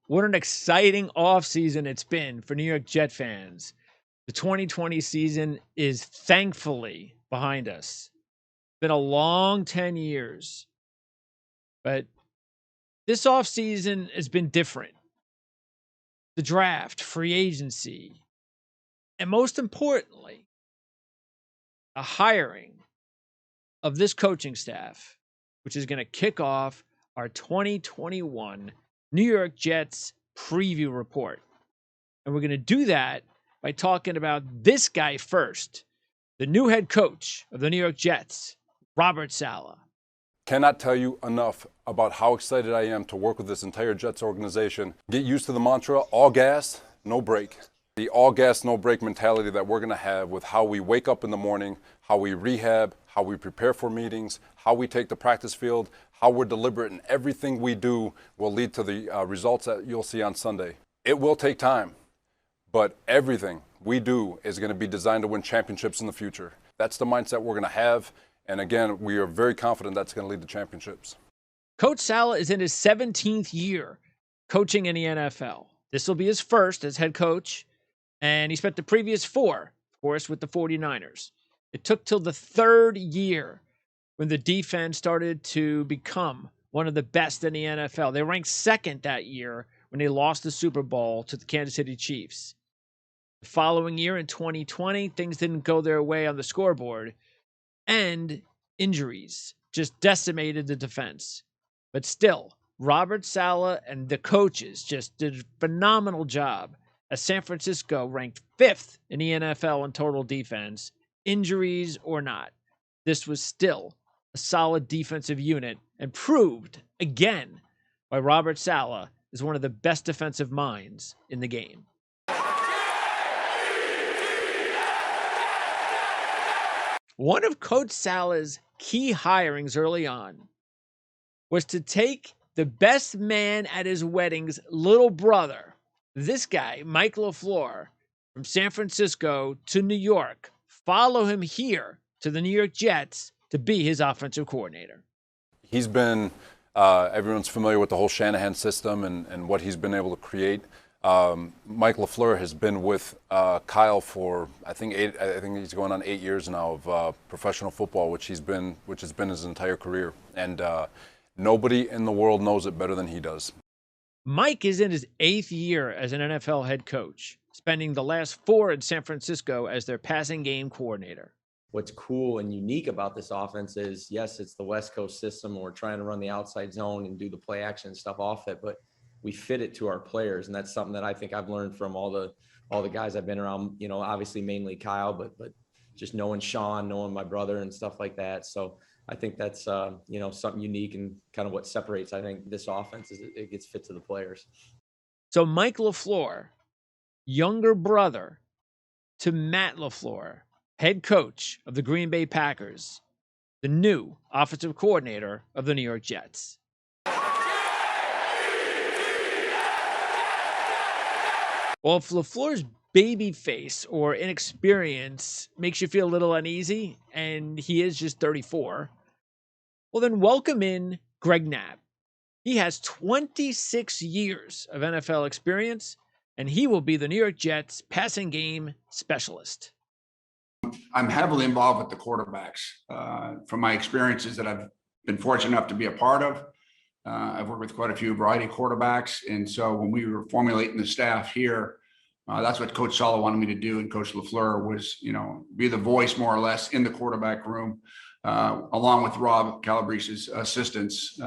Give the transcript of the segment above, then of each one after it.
what an exciting offseason it's been for New York Jet fans. The 2020 season is thankfully behind us. It's been a long 10 years, but this offseason has been different. The draft, free agency, and most importantly, a hiring of this coaching staff, which is going to kick off our 2021 New York Jets preview report. And we're going to do that by talking about this guy first, the new head coach of the New York Jets, Robert Saleh. Cannot tell you enough about how excited I am to work with this entire Jets organization. Get used to the mantra, all gas, no break. The all gas, no break mentality that we're going to have with how we wake up in the morning, how we rehab, how we prepare for meetings, how we take the practice field, how we're deliberate in everything we do will lead to the results that you'll see on Sunday. It will take time, but everything we do is going to be designed to win championships in the future. That's the mindset we're going to have. And again, we are very confident that's going to lead to championships. Coach Saleh is in his 17th year coaching in the NFL. This will be his first as head coach, and he spent the previous 4, of course, with the 49ers. It took till the 3rd year when the defense started to become one of the best in the NFL. They ranked 2nd that year when they lost the Super Bowl to the Kansas City Chiefs. The following year in 2020, things didn't go their way on the scoreboard, and injuries just decimated the defense. But still, Robert Saleh and the coaches just did a phenomenal job as San Francisco ranked 5th in the NFL in total defense, injuries or not. This was still a solid defensive unit and proved again why Robert Saleh is one of the best defensive minds in the game. One of Coach Saleh's key hirings early on was to take the best man at his wedding's little brother, this guy, Mike LaFleur, from San Francisco to New York, follow him here to the New York Jets to be his offensive coordinator. He's been, everyone's familiar with the whole Shanahan system and what he's been able to create. Mike LaFleur has been with Kyle for I think he's going on 8 years now of professional football, which has been his entire career, and nobody in the world knows it better than he does. Mike is in his 8th year as an NFL head coach, spending the last 4 in San Francisco as their passing game coordinator. What's cool and unique about this offense is, yes, it's the West Coast system. We're trying to run the outside zone and do the play action stuff off it, but we fit it to our players. And that's something that I think I've learned from all the guys I've been around, you know, obviously mainly Kyle, but just knowing Sean, knowing my brother and stuff like that. So I think that's, you know, something unique and kind of what separates, I think, this offense is it gets fit to the players. So Mike LaFleur, younger brother to Matt LaFleur, head coach of the Green Bay Packers, the new offensive coordinator of the New York Jets. Well, if LaFleur's baby face or inexperience makes you feel a little uneasy, and he is just 34, well, then welcome in Greg Knapp. He has 26 years of NFL experience, and he will be the New York Jets passing game specialist. I'm heavily involved with the quarterbacks from my experiences that I've been fortunate enough to be a part of. I've worked with quite a few variety of quarterbacks. And so when we were formulating the staff here, that's what Coach Saleh wanted me to do. And Coach LaFleur was, you know, be the voice more or less in the quarterback room, along with Rob Calabrese's assistants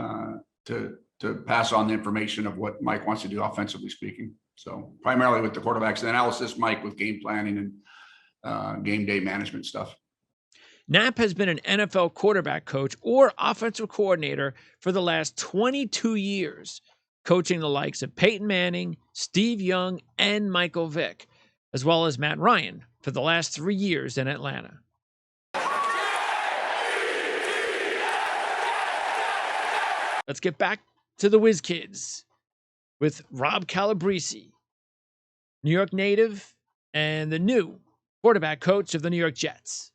to pass on the information of what Mike wants to do offensively speaking. So primarily with the quarterbacks, and then I'll assist Mike with game planning and game day management stuff. Knapp has been an NFL quarterback coach or offensive coordinator for the last 22 years, coaching the likes of Peyton Manning, Steve Young, and Michael Vick, as well as Matt Ryan for the last 3 years in Atlanta. Let's get back to the Whiz Kids with Rob Calabrese, New York native and the new quarterback coach of the New York Jets.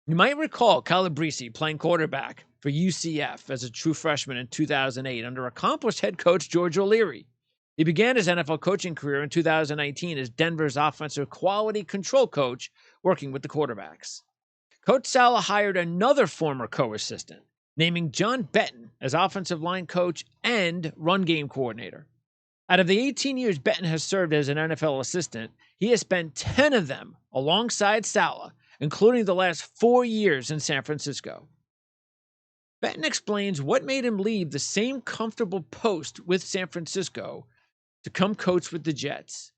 You might recall Calabrese playing quarterback for UCF as a true freshman in 2008 under accomplished head coach George O'Leary. He began his NFL coaching career in 2019 as Denver's offensive quality control coach, working with the quarterbacks. Coach Saleh hired another former co-assistant, naming John Benton as offensive line coach and run game coordinator. Out of the 18 years Benton has served as an NFL assistant, he has spent 10 of them alongside Saleh, including the last 4 years in San Francisco. Benton explains what made him leave the same comfortable post with San Francisco to come coach with the Jets.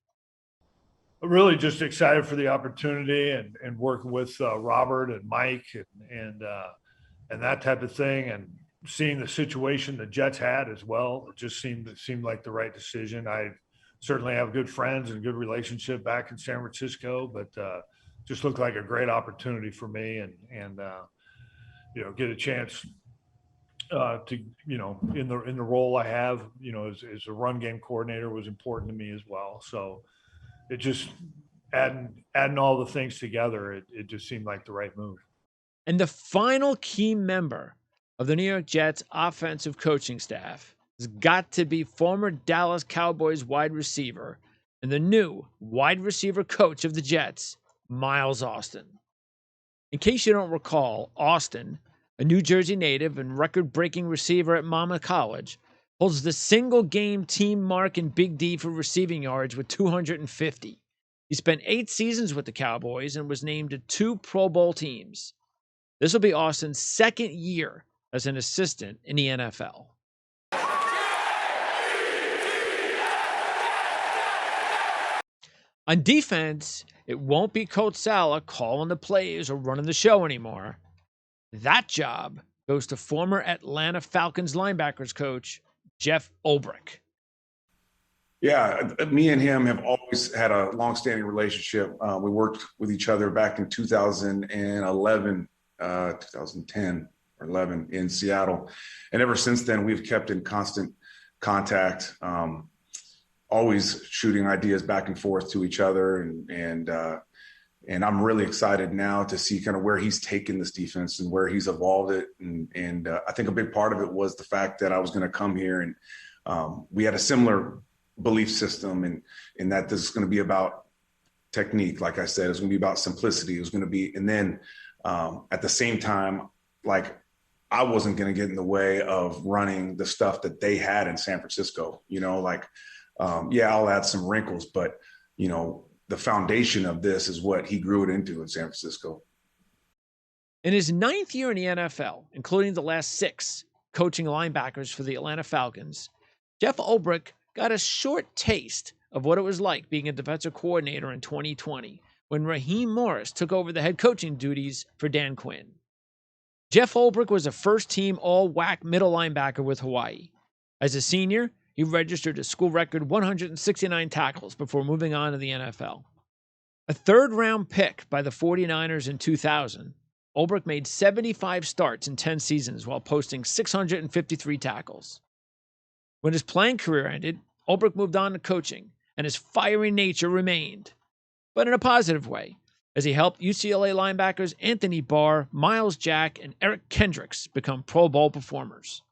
Really just excited for the opportunity and working with Robert and Mike and that type of thing, and seeing the situation the Jets had as well. It just seemed like the right decision. I certainly have good friends and good relationship back in San Francisco, but just looked like a great opportunity for me and get a chance to in the role I have as a run game coordinator was important to me as well. So it just adding all the things together, it just seemed like the right move. And the final key member of the New York Jets offensive coaching staff has got to be former Dallas Cowboys wide receiver and the new wide receiver coach of the Jets, Miles Austin. In case you don't recall, Austin, a New Jersey native and record-breaking receiver at Monmouth College, holds the single-game team mark in Big D for receiving yards with 250. He spent 8 seasons with the Cowboys and was named to 2 Pro Bowl teams. This will be Austin's second year as an assistant in the NFL. On defense, it won't be Coach Saleh calling the plays or running the show anymore. That job goes to former Atlanta Falcons linebackers coach Jeff Ulbrich. Yeah, me and him have always had a long-standing relationship. We worked with each other back in 2011, 2010 or 11 in Seattle. And ever since then, we've kept in constant contact, always shooting ideas back and forth to each other. And I'm really excited now to see kind of where he's taken this defense and where he's evolved it. And I think a big part of it was the fact that I was going to come here and we had a similar belief system and that this is going to be about technique. Like I said, it's going to be about simplicity. It was going to be, and then at the same time, like I wasn't going to get in the way of running the stuff that they had in San Francisco, I'll add some wrinkles, but the foundation of this is what he grew it into in San Francisco. In his 9th year in the NFL, including the last 6 coaching linebackers for the Atlanta Falcons, Jeff Ulbrich got a short taste of what it was like being a defensive coordinator in 2020 when Raheem Morris took over the head coaching duties for Dan Quinn. Jeff Ulbrich was a first-team all-WAC middle linebacker with Hawaii. As a senior, he registered a school record 169 tackles before moving on to the NFL. A third-round pick by the 49ers in 2000, Ulbrich made 75 starts in 10 seasons while posting 653 tackles. When his playing career ended, Ulbrich moved on to coaching, and his fiery nature remained, but in a positive way, as he helped UCLA linebackers Anthony Barr, Miles Jack, and Eric Kendricks become Pro Bowl performers.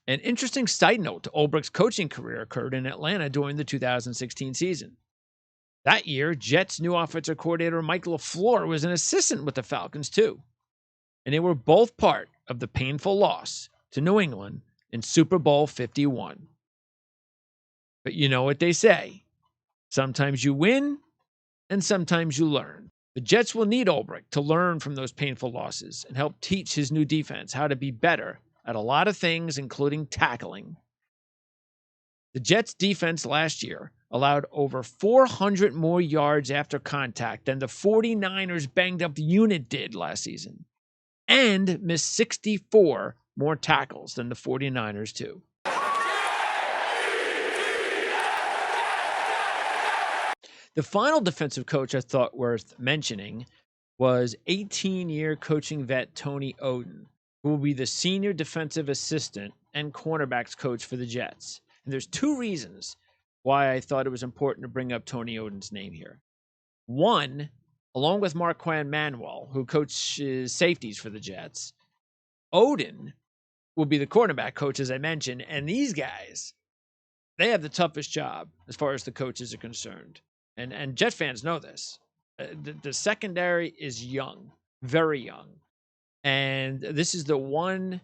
An interesting side note to Ulbrich's coaching career occurred in Atlanta during the 2016 season. That year, Jets' new offensive coordinator Mike LaFleur was an assistant with the Falcons too, and they were both part of the painful loss to New England in Super Bowl 51. But you know what they say. Sometimes you win, and sometimes you learn. The Jets will need Ulbrich to learn from those painful losses and help teach his new defense how to be better at a lot of things, including tackling. The Jets' defense last year allowed over 400 more yards after contact than the 49ers' banged-up unit did last season, and missed 64 more tackles than the 49ers, too. The final defensive coach I thought worth mentioning was 18-year coaching vet Tony Oden, who will be the senior defensive assistant and cornerbacks coach for the Jets. And there's 2 reasons why I thought it was important to bring up Tony Oden's name here. One, along with Marquand Manuel, who coaches safeties for the Jets, Oden will be the cornerback coach, as I mentioned, and these guys they have the toughest job as far as the coaches are concerned. And Jet fans know this. The secondary is young, very young. And this is the one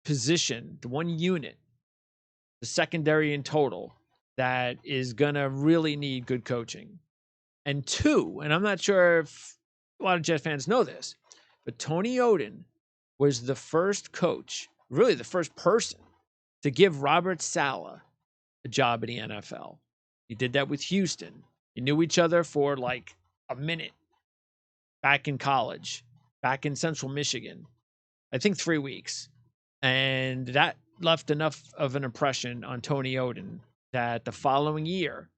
position, the one unit, the secondary in total, that is going to really need good coaching. And two, and I'm not sure if a lot of Jet fans know this, but Tony Oden was the first coach, really the first person, to give Robert Saleh a job in the NFL. He did that with Houston. They knew each other for like a minute back in college, back in Central Michigan. I think 3 weeks. And that left enough of an impression on Tony Oden that the following year,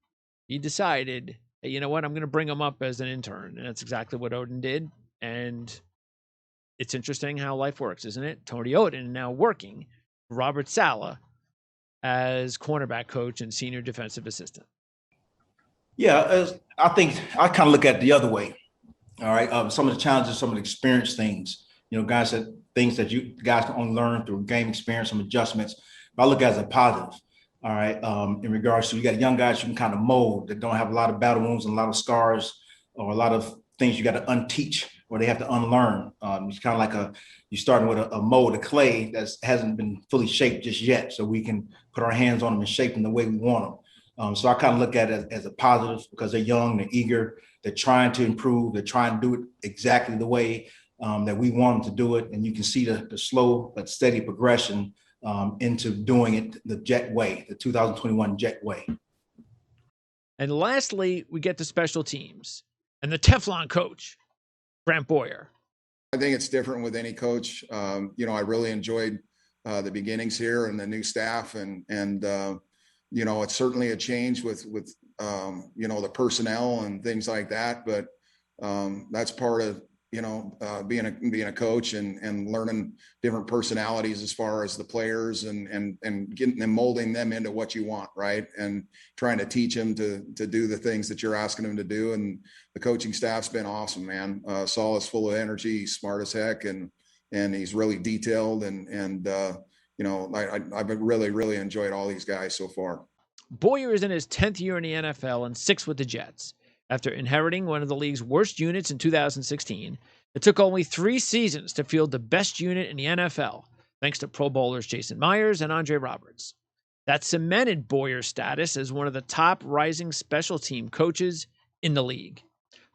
he decided, hey, you know what? I'm going to bring him up as an intern. And that's exactly what Oden did. And it's interesting how life works, isn't it? Tony Oden now working for Robert Saleh as cornerback coach and senior defensive assistant. Yeah, I think I kind of look at it the other way. All right. Some of the challenges, some of the experience things, guys, that things that you guys can only learn through game experience, some adjustments. But I look at it as a positive. All right. In regards to, you got young guys you can kind of mold that don't have a lot of battle wounds and a lot of scars or a lot of things you got to unteach or they have to unlearn. It's kind of like you're starting with a mold of clay that hasn't been fully shaped just yet. So we can put our hands on them and shape them the way we want them. So I kind of look at it as a positive because they're young, they're eager, they're trying to improve, they're trying to do it exactly the way that we want them to do it. And you can see the slow but steady progression into doing it the Jet way, the 2021 Jet way. And lastly, we get to special teams and the Teflon coach, Brant Boyer. I think it's different with any coach. I really enjoyed the beginnings here and the new staff and it's certainly a change with the personnel and things like that. But that's part of, being a coach and learning different personalities as far as the players and getting them, molding them into what you want. Right. And trying to teach them to do the things that you're asking them to do. And the coaching staff's been awesome, man. Saleh's full of energy. He's smart as heck. And he's really detailed. I've really, really enjoyed all these guys so far. Boyer is in his 10th year in the NFL and 6th with the Jets. After inheriting one of the league's worst units in 2016, it took only 3 seasons to field the best unit in the NFL, thanks to Pro Bowlers Jason Myers and Andre Roberts. That cemented Boyer's status as one of the top rising special team coaches in the league.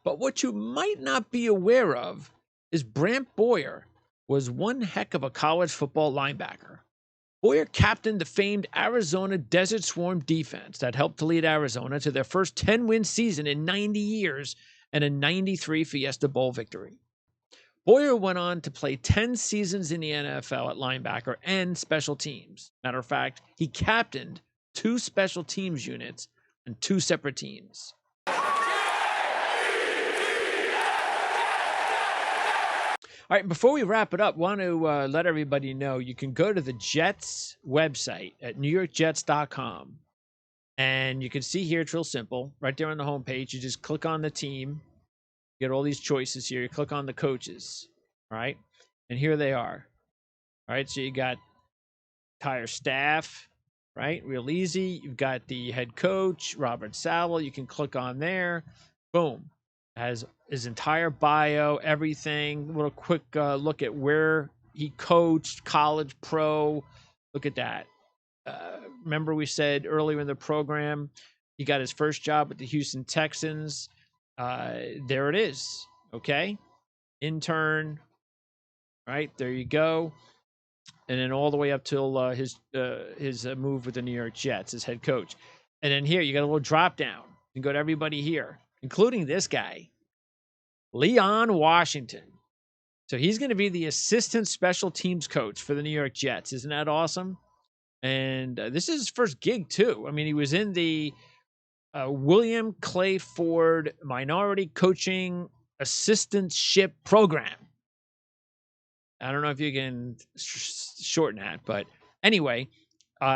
But what you might not be aware of is Brant Boyer was one heck of a college football linebacker. Boyer captained the famed Arizona Desert Swarm defense that helped to lead Arizona to their first 10-win season in 90 years and a 93 Fiesta Bowl victory. Boyer went on to play 10 seasons in the NFL at linebacker and special teams. Matter of fact, he captained 2 special teams units and 2 separate teams. All right, before we wrap it up, want to let everybody know you can go to the Jets website at newyorkjets.com. And you can see here, it's real simple. Right there on the homepage, you just click on the team. You get all these choices here. You click on the coaches, all right? And here they are. All right, so you got entire staff, right? Real easy. You've got the head coach, Robert Saleh. You can click on there. Boom. Has his entire bio, everything. A little quick look at where he coached, college, pro. Look at that. Remember we said earlier in the program, he got his first job with the Houston Texans. There it is. Okay. Intern. Right. There you go. And then all the way up till his move with the New York Jets as head coach. And then here you got a little drop down. You can go to everybody here, including this guy, Leon Washington. So he's going to be the assistant special teams coach for the New York Jets. Isn't that awesome? And this is his first gig, too. I mean, he was in the William Clay Ford Minority Coaching Assistantship Program. I don't know if you can shorten that, but anyway,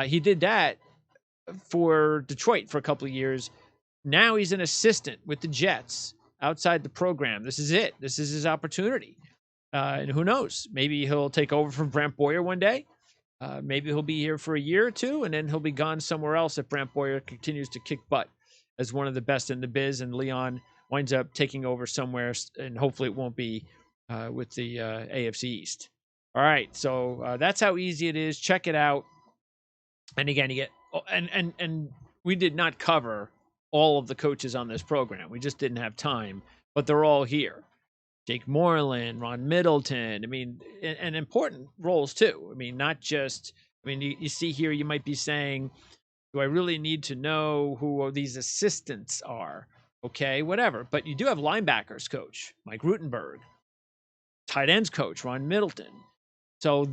he did that for Detroit for a couple of years. Now he's an assistant with the Jets outside the program. This is it. This is his opportunity. And who knows? Maybe he'll take over from Brant Boyer one day. Maybe he'll be here for a year or two, and then he'll be gone somewhere else if Brant Boyer continues to kick butt as one of the best in the biz, and Leon winds up taking over somewhere, and hopefully it won't be with the AFC East. All right, so that's how easy it is. Check it out. And again, you get and we did not cover all of the coaches on this program. We just didn't have time, but they're all here. Jake Moreland, Ron Middleton. I mean, and important roles too. I mean, not just. I mean, you see here, you might be saying, do I really need to know who these assistants are? Okay, whatever. But you do have linebackers coach Mike Rutenberg, tight ends coach Ron Middleton. So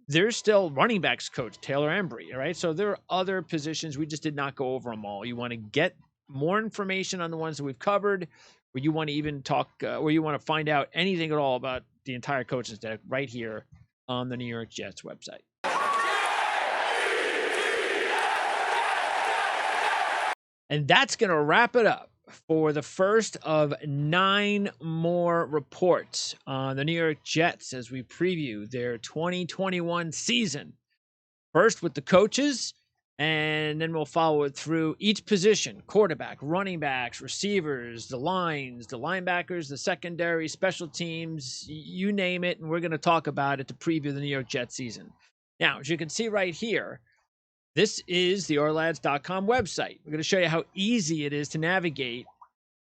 there's still running backs coach Taylor Embry. All right. So there are other positions. We just did not go over them all. You want to get more information on the ones that we've covered, or you want to even talk, or you want to find out anything at all about the entire coaching staff right here on the New York Jets website. And that's going to wrap it up for the first of 9 more reports on the New York Jets as we preview their 2021 season. First with the coaches, and then we'll follow it through each position: quarterback, running backs, receivers, the lines, the linebackers, the secondary, special teams, you name it, and we're going to talk about it to preview the New York Jets season. Now, as you can see right here, this is the ourlads.com website. We're going to show you how easy it is to navigate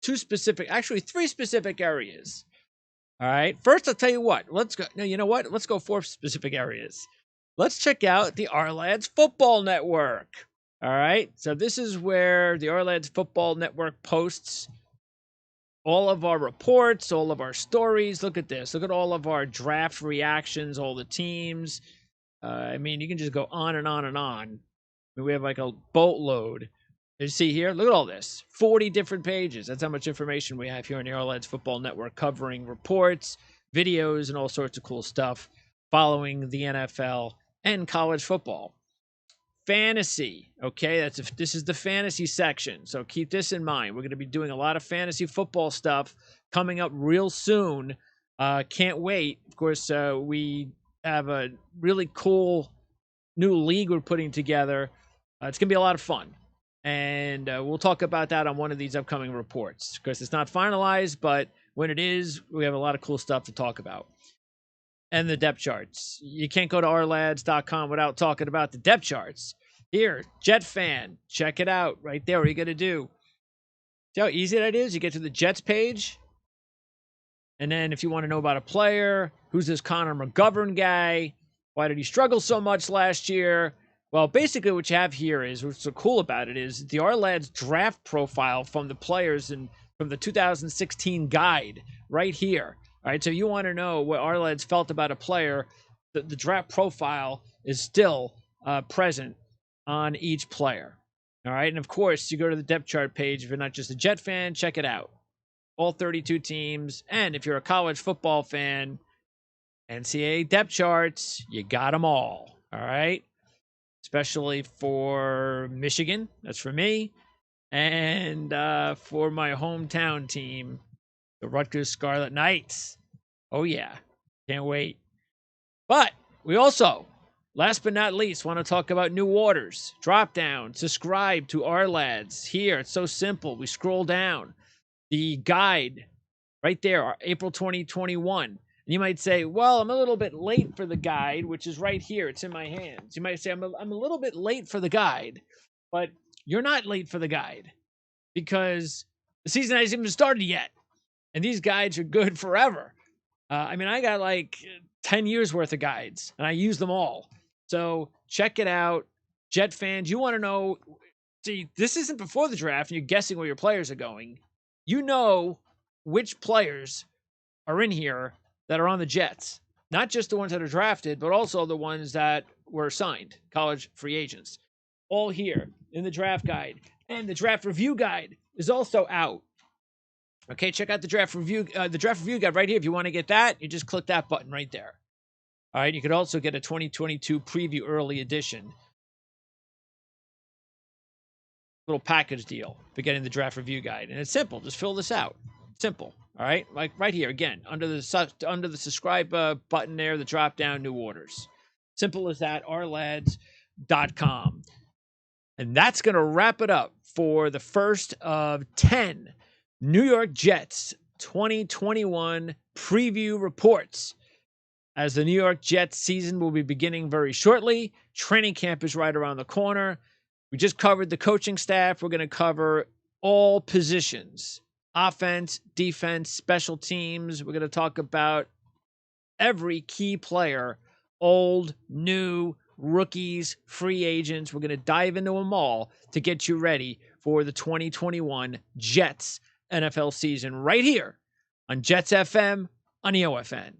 3 specific areas. All right. First, I'll tell you what. Let's go. No, you know what? Let's go 4 specific areas. Let's check out the Ourlads Football Network. All right. So this is where the Ourlads Football Network posts all of our reports, all of our stories. Look at this. Look at all of our draft reactions, all the teams. I mean, you can just go on and on and on. I mean, we have like a boatload. You see here? Look at all this. 40 different pages. That's how much information we have here on the Ourlads Football Network, covering reports, videos, and all sorts of cool stuff following the NFL and college football. Fantasy. Okay, this is the fantasy section. So keep this in mind. We're going to be doing a lot of fantasy football stuff coming up real soon. Can't wait. Of course, we have a really cool new league we're putting together. It's going to be a lot of fun. And we'll talk about that on one of these upcoming reports, because it's not finalized, but when it is, we have a lot of cool stuff to talk about. And the depth charts. You can't go to ourlads.com without talking about the depth charts. Here, Jet fan, check it out right there. What are you going to do? See how easy that is? You get to the Jets page. And then if you want to know about a player, who's this Connor McGovern guy? Why did he struggle so much last year? Well, basically what you have here is, what's so cool about it is the Ourlads draft profile from the players and from the 2016 guide right here. All right, so you want to know what Ourlads felt about a player, the draft profile is still present on each player. All right, and of course, you go to the depth chart page. If you're not just a Jet fan, check it out. All 32 teams. And if you're a college football fan, NCAA depth charts, you got them all. All right. Especially for Michigan. That's for me. And for my hometown team, the Rutgers Scarlet Knights. Oh, yeah. Can't wait. But we also, last but not least, want to talk about new orders. Drop down. Subscribe to Ourlads. Here, it's so simple. We scroll down. The guide right there, April 2021. And you might say, well, I'm a little bit late for the guide, which is right here. It's in my hands. You might say, I'm a little bit late for the guide, but you're not late for the guide because the season hasn't even started yet. And these guides are good forever. I mean, I got like 10 years worth of guides and I use them all. So check it out. Jet fans, you want to know, see, this isn't before the draft and you're guessing where your players are going. You know which players are in here that are on the Jets. Not just the ones that are drafted, but also the ones that were signed, college free agents. All here in the draft guide. And the draft review guide is also out. Okay, check out the draft review guide right here. If you want to get that, you just click that button right there. All right, you could also get a 2022 preview early edition. Little package deal for getting the draft review guide. And it's simple. Just fill this out. Simple. All right. Like right here, again, under the subscribe button there, the drop down new orders. Simple as that, ourlads.com. And that's going to wrap it up for the first of 10 New York Jets 2021 preview reports. As the New York Jets season will be beginning very shortly, training camp is right around the corner. We just covered the coaching staff. We're going to cover all positions: offense, defense, special teams. We're going to talk about every key player, old, new, rookies, free agents. We're going to dive into them all to get you ready for the 2021 Jets NFL season right here on Jets FM on EOFN.